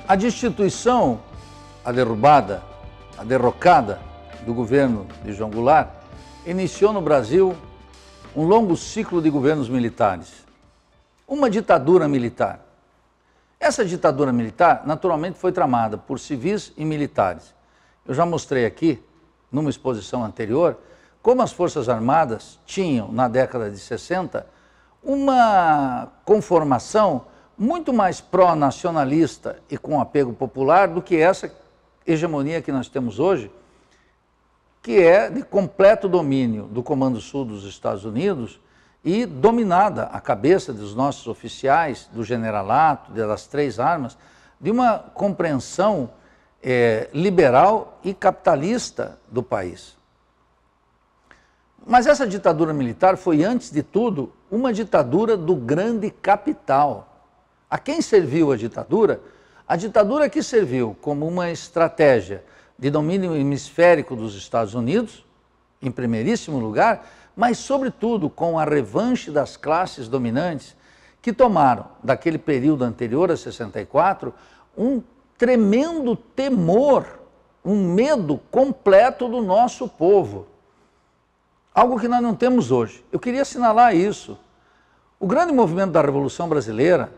A destituição, a derrubada, a derrocada do governo de João Goulart iniciou no Brasil um longo ciclo de governos militares. Uma ditadura militar. Essa ditadura militar, naturalmente, foi tramada por civis e militares. Eu já mostrei aqui, numa exposição anterior, como as Forças Armadas tinham, na década de 60, uma conformação muito mais pró-nacionalista e com apego popular do que essa hegemonia que nós temos hoje, que é de completo domínio do Comando Sul dos Estados Unidos e dominada a cabeça dos nossos oficiais, do generalato, das três armas, de uma compreensão liberal e capitalista do país. Mas essa ditadura militar foi, antes de tudo, uma ditadura do grande capital. A quem serviu a ditadura? A ditadura que serviu como uma estratégia de domínio hemisférico dos Estados Unidos, em primeiríssimo lugar, mas, sobretudo, com a revanche das classes dominantes que tomaram, daquele período anterior a 64, um tremendo temor, um medo completo do nosso povo. Algo que nós não temos hoje. Eu queria assinalar isso. O grande movimento da Revolução Brasileira,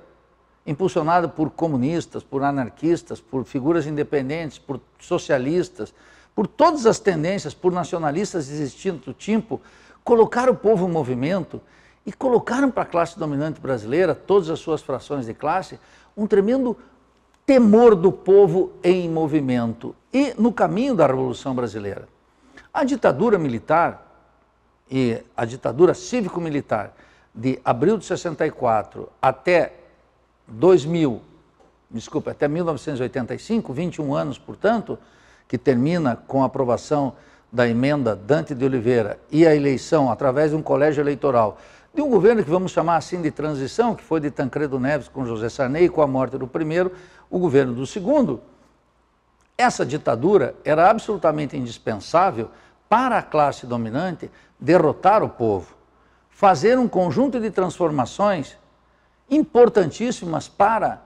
impulsionado por comunistas, por anarquistas, por figuras independentes, por socialistas, por todas as tendências, por nacionalistas de distinto tipo, colocaram o povo em movimento e colocaram para a classe dominante brasileira, todas as suas frações de classe, um tremendo temor do povo em movimento e no caminho da Revolução Brasileira. A ditadura militar e a ditadura cívico-militar de abril de 64 até 1985, 21 anos, portanto, que termina com a aprovação da emenda Dante de Oliveira e a eleição, através de um colégio eleitoral, de um governo que vamos chamar assim de transição, que foi de Tancredo Neves com José Sarney, com a morte do primeiro, o governo do segundo. Essa ditadura era absolutamente indispensável para a classe dominante derrotar o povo, fazer um conjunto de transformações importantíssimas para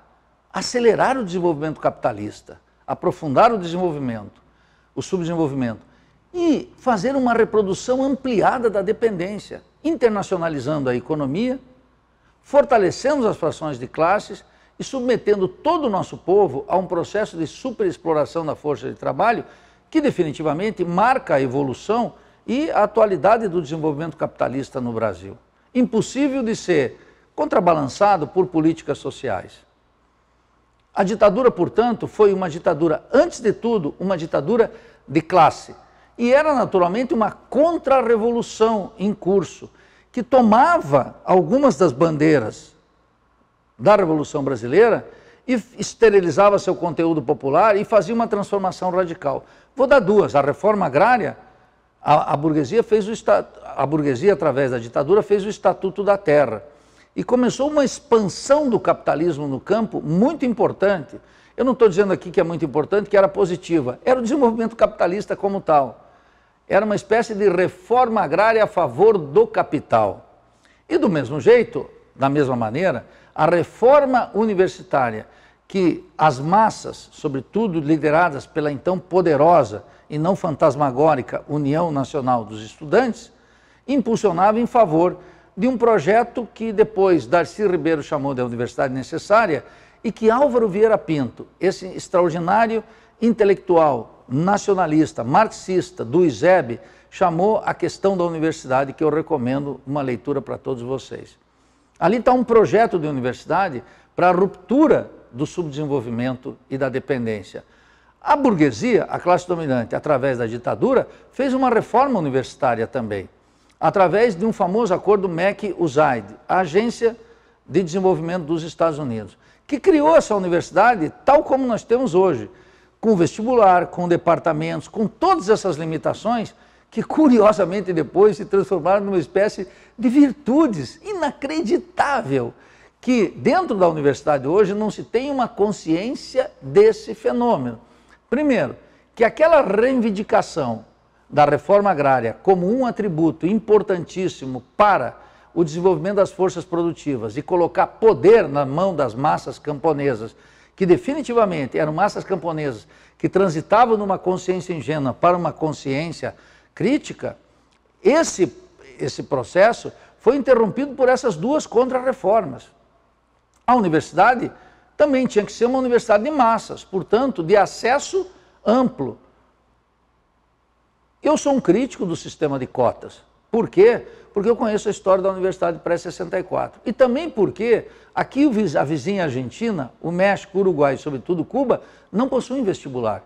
acelerar o desenvolvimento capitalista, aprofundar o desenvolvimento, o subdesenvolvimento e fazer uma reprodução ampliada da dependência, internacionalizando a economia, fortalecendo as frações de classes e submetendo todo o nosso povo a um processo de superexploração da força de trabalho que definitivamente marca a evolução e a atualidade do desenvolvimento capitalista no Brasil. Impossível de ser contrabalançado por políticas sociais. A ditadura, portanto, foi uma ditadura, antes de tudo, uma ditadura de classe. E era naturalmente uma contra-revolução em curso, que tomava algumas das bandeiras da Revolução Brasileira e esterilizava seu conteúdo popular e fazia uma transformação radical. Vou dar duas. A reforma agrária, a burguesia, através da ditadura, fez o Estatuto da Terra. E começou uma expansão do capitalismo no campo muito importante. Eu não estou dizendo aqui que é muito importante, que era positiva. Era o desenvolvimento capitalista como tal. Era uma espécie de reforma agrária a favor do capital. E do mesmo jeito, da mesma maneira, a reforma universitária, que as massas, sobretudo lideradas pela então poderosa e não fantasmagórica União Nacional dos Estudantes, impulsionava em favor de um projeto que depois Darcy Ribeiro chamou de Universidade Necessária e que Álvaro Vieira Pinto, esse extraordinário intelectual, nacionalista, marxista do ISEB, chamou a questão da universidade, que eu recomendo uma leitura para todos vocês. Ali está um projeto de universidade para a ruptura do subdesenvolvimento e da dependência. A burguesia, a classe dominante, através da ditadura, fez uma reforma universitária também, através de um famoso acordo MEC-USAID, a Agência de Desenvolvimento dos Estados Unidos, que criou essa universidade tal como nós temos hoje, com vestibular, com departamentos, com todas essas limitações, que curiosamente depois se transformaram numa espécie de virtudes inacreditável, que dentro da universidade hoje não se tem uma consciência desse fenômeno. Primeiro, que aquela reivindicação da reforma agrária como um atributo importantíssimo para o desenvolvimento das forças produtivas e colocar poder na mão das massas camponesas, que definitivamente eram massas camponesas que transitavam numa consciência ingênua para uma consciência crítica, esse processo foi interrompido por essas duas contra-reformas. A universidade também tinha que ser uma universidade de massas, portanto, de acesso amplo. Eu sou um crítico do sistema de cotas. Por quê? Porque eu conheço a história da Universidade pré-64. E também porque aqui a vizinha Argentina, o México, o Uruguai e sobretudo Cuba, não possuem vestibular.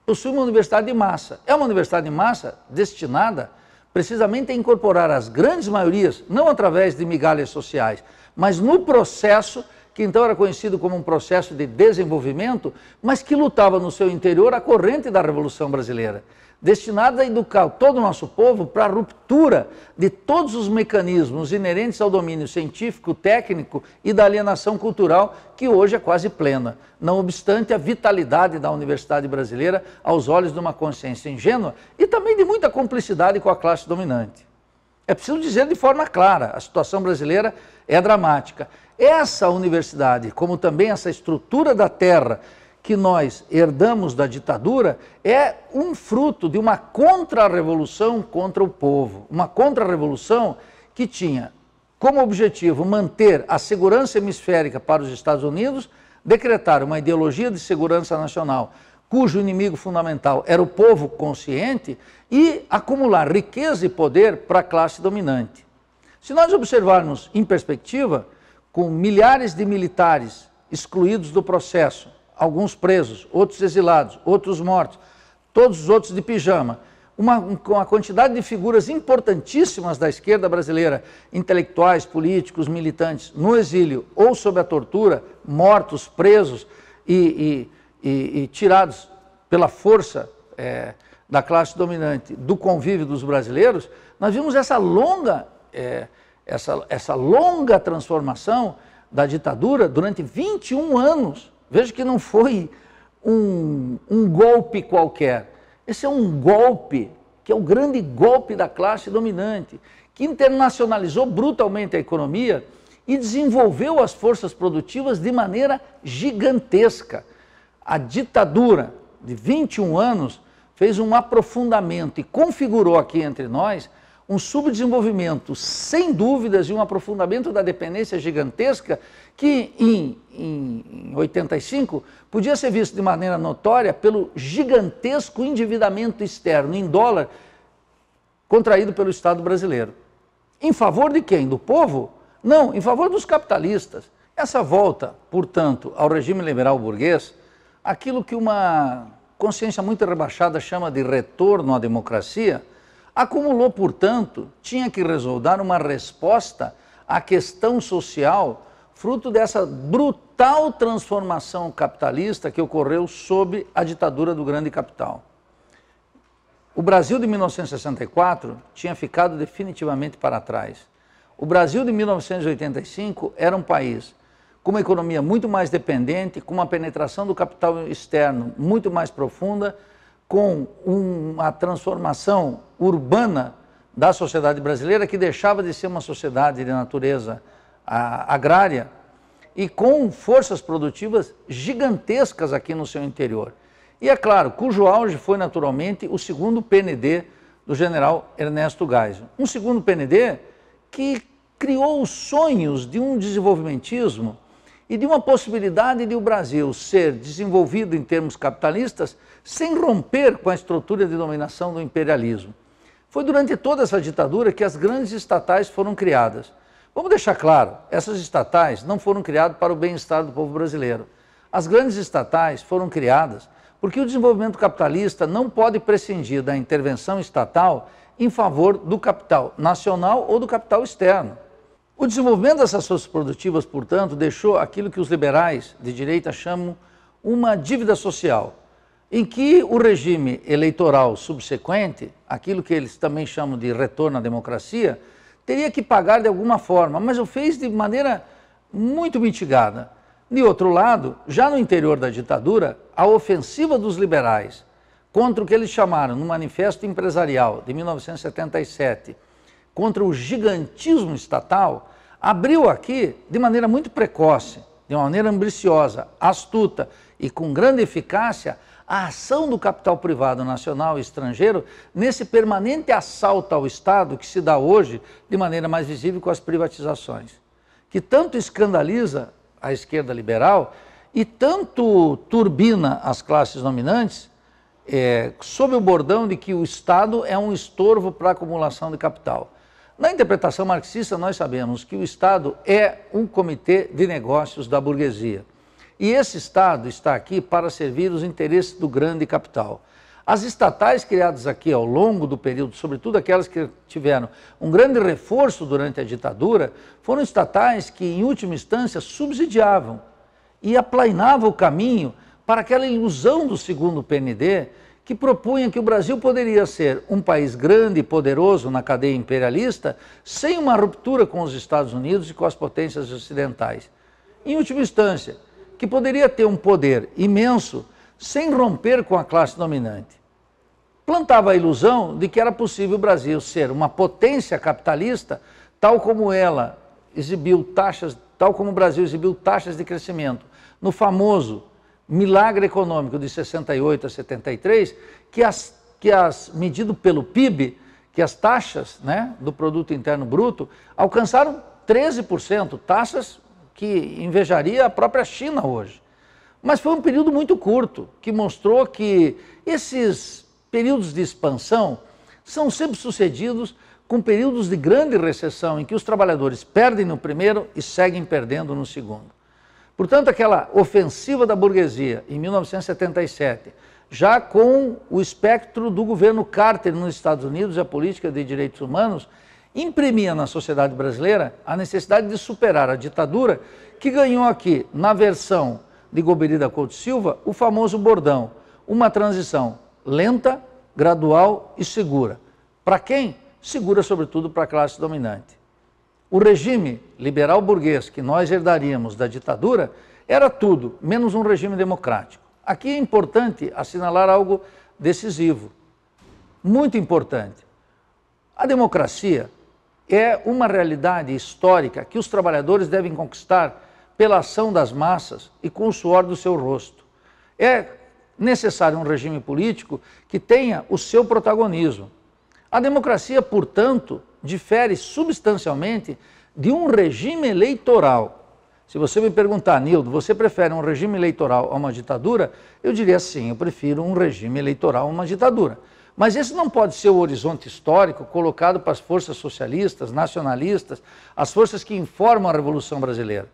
Possui uma universidade de massa. É uma universidade de massa destinada precisamente a incorporar as grandes maiorias, não através de migalhas sociais, mas no processo que então era conhecido como um processo de desenvolvimento, mas que lutava no seu interior a corrente da Revolução Brasileira, destinada a educar todo o nosso povo para a ruptura de todos os mecanismos inerentes ao domínio científico, técnico e da alienação cultural, que hoje é quase plena, não obstante a vitalidade da universidade brasileira aos olhos de uma consciência ingênua e também de muita cumplicidade com a classe dominante. É preciso dizer de forma clara, a situação brasileira é dramática. Essa universidade, como também essa estrutura da terra que nós herdamos da ditadura, é um fruto de uma contra-revolução contra o povo. Uma contra-revolução que tinha como objetivo manter a segurança hemisférica para os Estados Unidos, decretar uma ideologia de segurança nacional, cujo inimigo fundamental era o povo consciente, e acumular riqueza e poder para a classe dominante. Se nós observarmos em perspectiva, com milhares de militares excluídos do processo, alguns presos, outros exilados, outros mortos, todos os outros de pijama, uma quantidade de figuras importantíssimas da esquerda brasileira, intelectuais, políticos, militantes, no exílio ou sob a tortura, mortos, presos e tirados pela força da classe dominante do convívio dos brasileiros, nós vimos essa longa transformação da ditadura durante 21 anos. Veja que não foi um golpe qualquer. Esse é um golpe, que é o grande golpe da classe dominante, que internacionalizou brutalmente a economia e desenvolveu as forças produtivas de maneira gigantesca. A ditadura de 21 anos fez um aprofundamento e configurou aqui entre nós um subdesenvolvimento, sem dúvidas, e um aprofundamento da dependência gigantesca que, em 85, podia ser visto de maneira notória pelo gigantesco endividamento externo em dólar contraído pelo Estado brasileiro. Em favor de quem? Do povo? Não, em favor dos capitalistas. Essa volta, portanto, ao regime liberal burguês, aquilo que uma consciência muito rebaixada chama de retorno à democracia, acumulou, portanto, tinha que dar uma resposta à questão social, fruto dessa brutal transformação capitalista que ocorreu sob a ditadura do grande capital. O Brasil de 1964 tinha ficado definitivamente para trás. O Brasil de 1985 era um país com uma economia muito mais dependente, com uma penetração do capital externo muito mais profunda, com uma transformação urbana da sociedade brasileira que deixava de ser uma sociedade de natureza agrária e com forças produtivas gigantescas aqui no seu interior. E é claro, cujo auge foi naturalmente o segundo PND do general Ernesto Geisel. Um segundo PND que criou os sonhos de um desenvolvimentismo e de uma possibilidade de o Brasil ser desenvolvido em termos capitalistas sem romper com a estrutura de dominação do imperialismo. Foi durante toda essa ditadura que as grandes estatais foram criadas. Vamos deixar claro, essas estatais não foram criadas para o bem-estar do povo brasileiro. As grandes estatais foram criadas porque o desenvolvimento capitalista não pode prescindir da intervenção estatal em favor do capital nacional ou do capital externo. O desenvolvimento dessas forças produtivas, portanto, deixou aquilo que os liberais de direita chamam uma dívida social, em que o regime eleitoral subsequente, aquilo que eles também chamam de retorno à democracia, teria que pagar de alguma forma, mas o fez de maneira muito mitigada. De outro lado, já no interior da ditadura, a ofensiva dos liberais contra o que eles chamaram no Manifesto Empresarial de 1977, contra o gigantismo estatal, abriu aqui, de maneira muito precoce, de uma maneira ambiciosa, astuta e com grande eficácia, a ação do capital privado nacional e estrangeiro nesse permanente assalto ao Estado que se dá hoje de maneira mais visível com as privatizações, que tanto escandaliza a esquerda liberal e tanto turbina as classes dominantes, sob o bordão de que o Estado é um estorvo para a acumulação de capital. Na interpretação marxista, nós sabemos que o Estado é um comitê de negócios da burguesia. E esse Estado está aqui para servir os interesses do grande capital. As estatais criadas aqui ao longo do período, sobretudo aquelas que tiveram um grande reforço durante a ditadura, foram estatais que, em última instância, subsidiavam e aplainavam o caminho para aquela ilusão do segundo PND, que propunha que o Brasil poderia ser um país grande e poderoso na cadeia imperialista, sem uma ruptura com os Estados Unidos e com as potências ocidentais. Em última instância, que poderia ter um poder imenso sem romper com a classe dominante. Plantava a ilusão de que era possível o Brasil ser uma potência capitalista, tal como o Brasil exibiu taxas de crescimento no famoso milagre econômico de 68 a 73, medido pelo PIB, que as taxas, né, do produto interno bruto alcançaram 13%, taxas que invejaria a própria China hoje. Mas foi um período muito curto, que mostrou que esses períodos de expansão são sempre sucedidos com períodos de grande recessão, em que os trabalhadores perdem no primeiro e seguem perdendo no segundo. Portanto, aquela ofensiva da burguesia, em 1977, já com o espectro do governo Carter nos Estados Unidos e a política de direitos humanos, imprimia na sociedade brasileira a necessidade de superar a ditadura, que ganhou aqui, na versão de Golbery da Couto Silva, o famoso bordão, uma transição lenta, gradual e segura. Para quem? Segura, sobretudo, para a classe dominante. O regime liberal burguês que nós herdaríamos da ditadura era tudo, menos um regime democrático. Aqui é importante assinalar algo decisivo, muito importante. A democracia é uma realidade histórica que os trabalhadores devem conquistar pela ação das massas e com o suor do seu rosto. É necessário um regime político que tenha o seu protagonismo. A democracia, portanto, difere substancialmente de um regime eleitoral. Se você me perguntar, Nildo, você prefere um regime eleitoral a uma ditadura? Eu diria sim, eu prefiro um regime eleitoral a uma ditadura. Mas esse não pode ser o horizonte histórico colocado para as forças socialistas, nacionalistas, as forças que informam a Revolução Brasileira.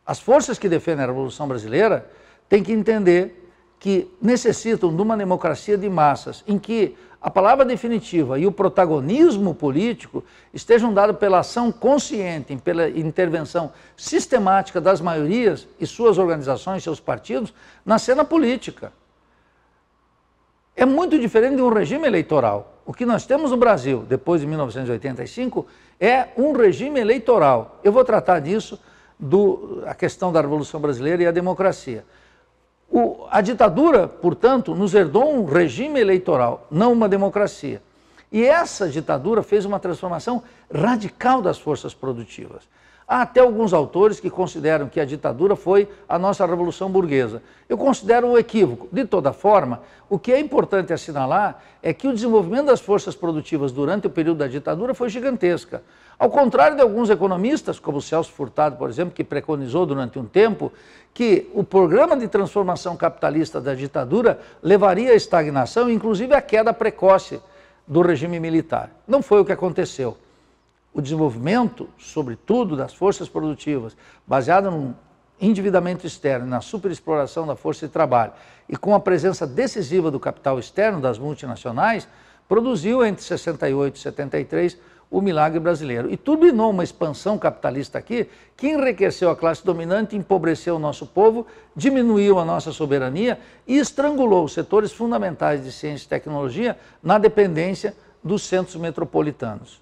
As forças que defendem a Revolução Brasileira têm que entender que necessitam de uma democracia de massas, em que a palavra definitiva e o protagonismo político estejam dados pela ação consciente, pela intervenção sistemática das maiorias e suas organizações, seus partidos, na cena política. É muito diferente de um regime eleitoral. O que nós temos no Brasil, depois de 1985, é um regime eleitoral. Eu vou tratar disso, a questão da Revolução Brasileira e a democracia. A ditadura, portanto, nos herdou um regime eleitoral, não uma democracia. E essa ditadura fez uma transformação radical das forças produtivas. Há até alguns autores que consideram que a ditadura foi a nossa revolução burguesa. Eu considero um equívoco. De toda forma, o que é importante assinalar é que o desenvolvimento das forças produtivas durante o período da ditadura foi gigantesca. Ao contrário de alguns economistas, como o Celso Furtado, por exemplo, que preconizou durante um tempo que o programa de transformação capitalista da ditadura levaria à estagnação, inclusive à queda precoce do regime militar. Não foi o que aconteceu. O desenvolvimento, sobretudo, das forças produtivas, baseado no endividamento externo e na superexploração da força de trabalho, e com a presença decisiva do capital externo das multinacionais, produziu entre 68 e 73 o milagre brasileiro. E turbinou uma expansão capitalista aqui que enriqueceu a classe dominante, empobreceu o nosso povo, diminuiu a nossa soberania e estrangulou os setores fundamentais de ciência e tecnologia na dependência dos centros metropolitanos.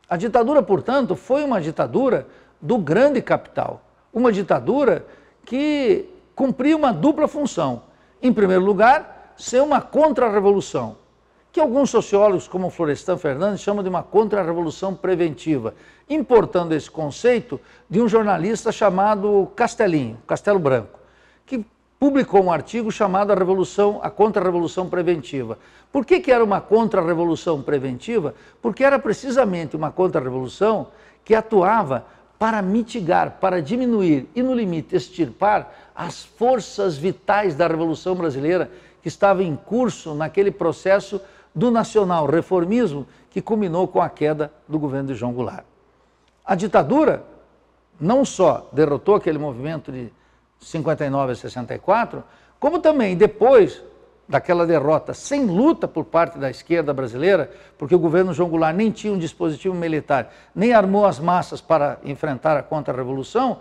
A ditadura, portanto, foi uma ditadura do grande capital, uma ditadura que cumpria uma dupla função. Em primeiro lugar, ser uma contra-revolução, que alguns sociólogos, como Florestan Fernandes, chamam de uma contra-revolução preventiva, importando esse conceito de um jornalista chamado Castelo Branco, que publicou um artigo chamado a Contra-Revolução Preventiva. Por que era uma contra-revolução preventiva? Porque era precisamente uma contra-revolução que atuava para mitigar, para diminuir e, no limite, extirpar as forças vitais da Revolução Brasileira que estava em curso naquele processo do nacional reformismo que culminou com a queda do governo de João Goulart. A ditadura não só derrotou aquele movimento de 59 a 64, como também depois daquela derrota sem luta por parte da esquerda brasileira, porque o governo João Goulart nem tinha um dispositivo militar, nem armou as massas para enfrentar a contra-revolução,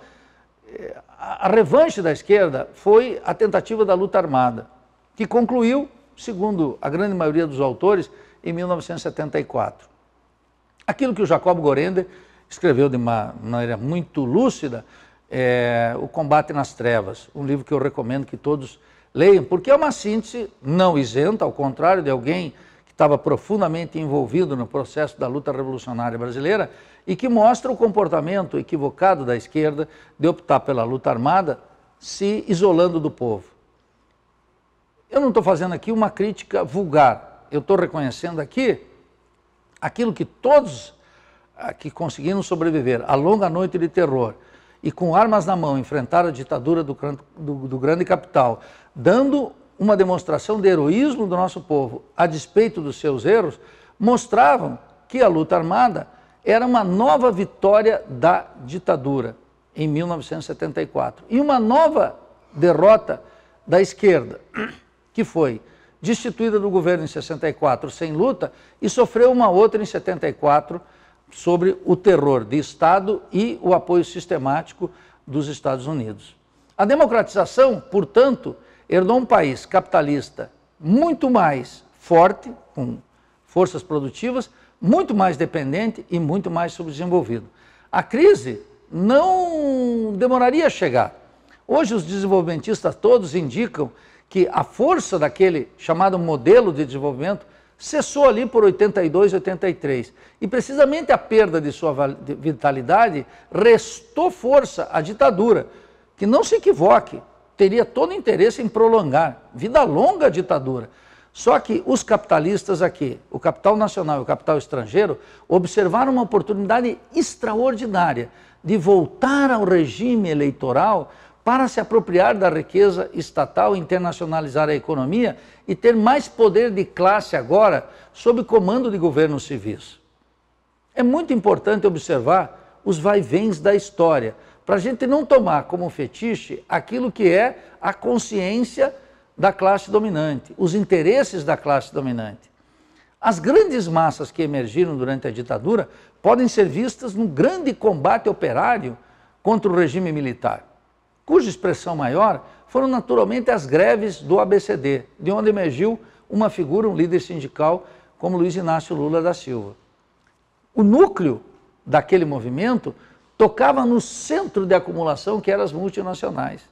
a revanche da esquerda foi a tentativa da luta armada, que concluiu, segundo a grande maioria dos autores, em 1974. Aquilo que o Jacob Gorender escreveu de uma maneira muito lúcida, O Combate nas Trevas, um livro que eu recomendo que todos leiam, porque é uma síntese não isenta, ao contrário de alguém que estava profundamente envolvido no processo da luta revolucionária brasileira e que mostra o comportamento equivocado da esquerda de optar pela luta armada, se isolando do povo. Eu não estou fazendo aqui uma crítica vulgar, eu estou reconhecendo aqui aquilo que todos que conseguiram sobreviver à longa noite de terror e com armas na mão enfrentaram a ditadura do grande capital, dando uma demonstração de heroísmo do nosso povo a despeito dos seus erros, mostravam que a luta armada era uma nova vitória da ditadura em 1974 e uma nova derrota da esquerda, que foi destituída do governo em 64 sem luta e sofreu uma outra em 74 sobre o terror de Estado e o apoio sistemático dos Estados Unidos. A democratização, portanto, herdou um país capitalista muito mais forte, com forças produtivas, muito mais dependente e muito mais subdesenvolvido. A crise não demoraria a chegar. Hoje os desenvolvimentistas todos indicam que a força daquele chamado modelo de desenvolvimento cessou ali por 82, 83. E precisamente a perda de sua vitalidade restou força à ditadura, que não se equivoque, teria todo interesse em prolongar, vida longa a ditadura. Só que os capitalistas aqui, o capital nacional e o capital estrangeiro, observaram uma oportunidade extraordinária de voltar ao regime eleitoral para se apropriar da riqueza estatal, internacionalizar a economia e ter mais poder de classe agora sob comando de governos civis. É muito importante observar os vai-vens da história, para a gente não tomar como fetiche aquilo que é a consciência da classe dominante, os interesses da classe dominante. As grandes massas que emergiram durante a ditadura podem ser vistas num grande combate operário contra o regime militar, cuja expressão maior foram naturalmente as greves do ABCD, de onde emergiu uma figura, um líder sindical como Luiz Inácio Lula da Silva. O núcleo daquele movimento tocava no centro de acumulação que eram as multinacionais.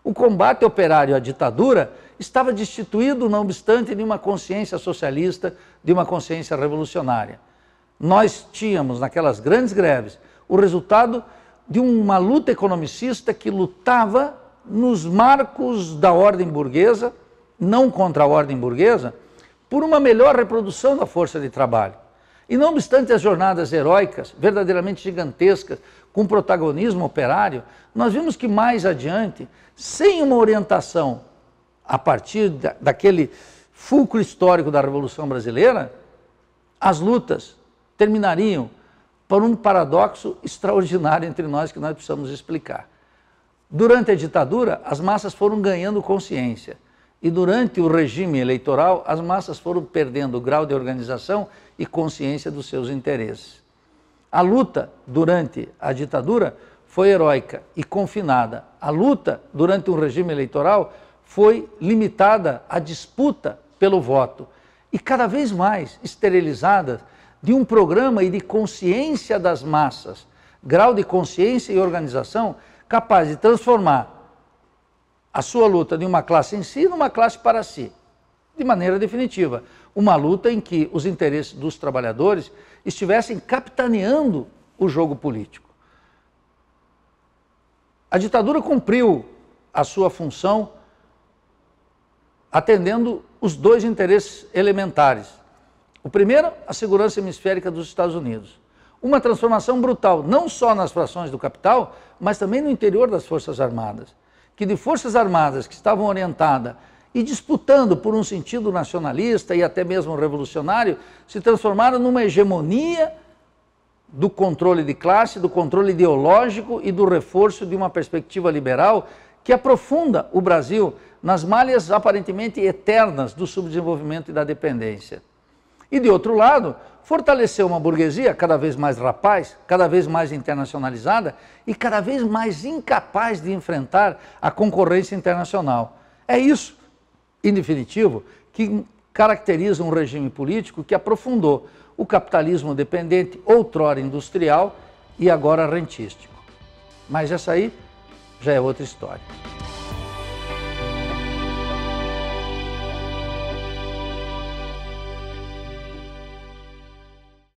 O combate operário à ditadura estava destituído, não obstante, de uma consciência socialista, de uma consciência revolucionária. Nós tínhamos, naquelas grandes greves, o resultado de uma luta economicista que lutava nos marcos da ordem burguesa, não contra a ordem burguesa, por uma melhor reprodução da força de trabalho. E não obstante as jornadas heróicas, verdadeiramente gigantescas, com protagonismo operário, nós vimos que mais adiante, sem uma orientação a partir daquele fulcro histórico da Revolução Brasileira, as lutas terminariam por um paradoxo extraordinário entre nós que nós precisamos explicar. Durante a ditadura, as massas foram ganhando consciência e durante o regime eleitoral, as massas foram perdendo o grau de organização e consciência dos seus interesses. A luta durante a ditadura foi heróica e confinada. A luta durante o regime eleitoral foi limitada à disputa pelo voto e cada vez mais esterilizada de um programa e de consciência das massas, grau de consciência e organização capaz de transformar a sua luta de uma classe em si numa classe para si. de maneira definitiva. Uma luta em que os interesses dos trabalhadores estivessem capitaneando o jogo político. A ditadura cumpriu a sua função atendendo os dois interesses elementares. O primeiro, a segurança hemisférica dos Estados Unidos. Uma transformação brutal, não só nas frações do capital, mas também no interior das Forças Armadas. Que de Forças Armadas que estavam orientadas e disputando por um sentido nacionalista e até mesmo revolucionário, se transformaram numa hegemonia do controle de classe, do controle ideológico e do reforço de uma perspectiva liberal que aprofunda o Brasil nas malhas aparentemente eternas do subdesenvolvimento e da dependência. E, de outro lado, fortaleceu uma burguesia cada vez mais rapaz, cada vez mais internacionalizada e cada vez mais incapaz de enfrentar a concorrência internacional. É isso, em definitivo, que caracteriza um regime político que aprofundou o capitalismo dependente, outrora industrial e agora rentístico. Mas essa aí já é outra história.